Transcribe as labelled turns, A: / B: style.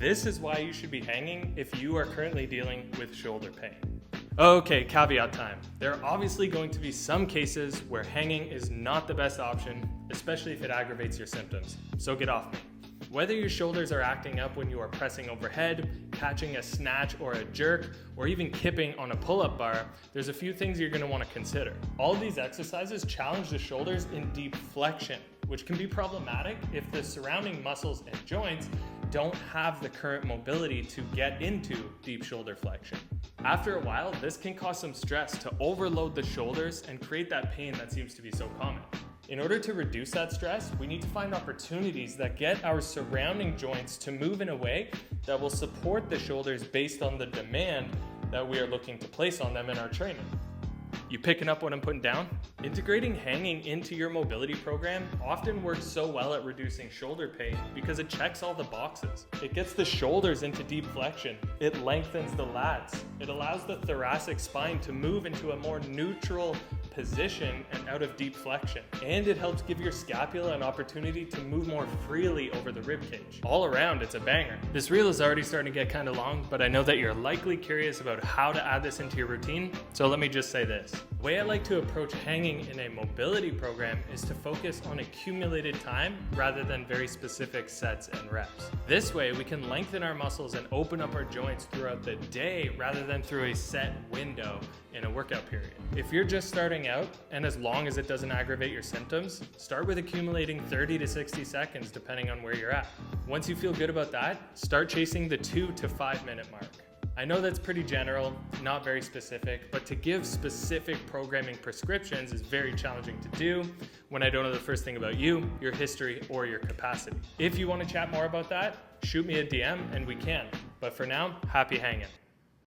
A: This is why you should be hanging if you are currently dealing with shoulder pain. Okay, caveat time. There are obviously going to be some cases where hanging is not the best option, especially if it aggravates your symptoms, so get off me. Whether your shoulders are acting up when you are pressing overhead, catching a snatch or a jerk, or even kipping on a pull-up bar, there's a few things you're going to want to consider. All of these exercises challenge the shoulders in deep flexion, which can be problematic if the surrounding muscles and joints don't have the current mobility to get into deep shoulder flexion. After a while, this can cause some stress to overload the shoulders and create that pain that seems to be so common. In order to reduce that stress, we need to find opportunities that get our surrounding joints to move in a way that will support the shoulders based on the demand that we are looking to place on them in our training. You picking up what I'm putting down? Integrating hanging into your mobility program often works so well at reducing shoulder pain because it checks all the boxes. It gets the shoulders into deep flexion. It lengthens the lats. It allows the thoracic spine to move into a more neutral position and out of deep flexion. And it helps give your scapula an opportunity to move more freely over the rib cage. All around, it's a banger. This reel is already starting to get kind of long, but I know that you're likely curious about how to add this into your routine, so let me just say this. The way I like to approach hanging in a mobility program is to focus on accumulated time rather than very specific sets and reps. This way, we can lengthen our muscles and open up our joints throughout the day rather than through a set window in a workout period. If you're just starting out, and as long as it doesn't aggravate your symptoms, start with accumulating 30 to 60 seconds depending on where you're at. Once you feel good about that, start chasing the 2 to 5 minute mark. I know that's pretty general, not very specific, but to give specific programming prescriptions is very challenging to do when I don't know the first thing about you, your history, or your capacity. If you want to chat more about that, shoot me a DM and we can. But for now, happy hanging.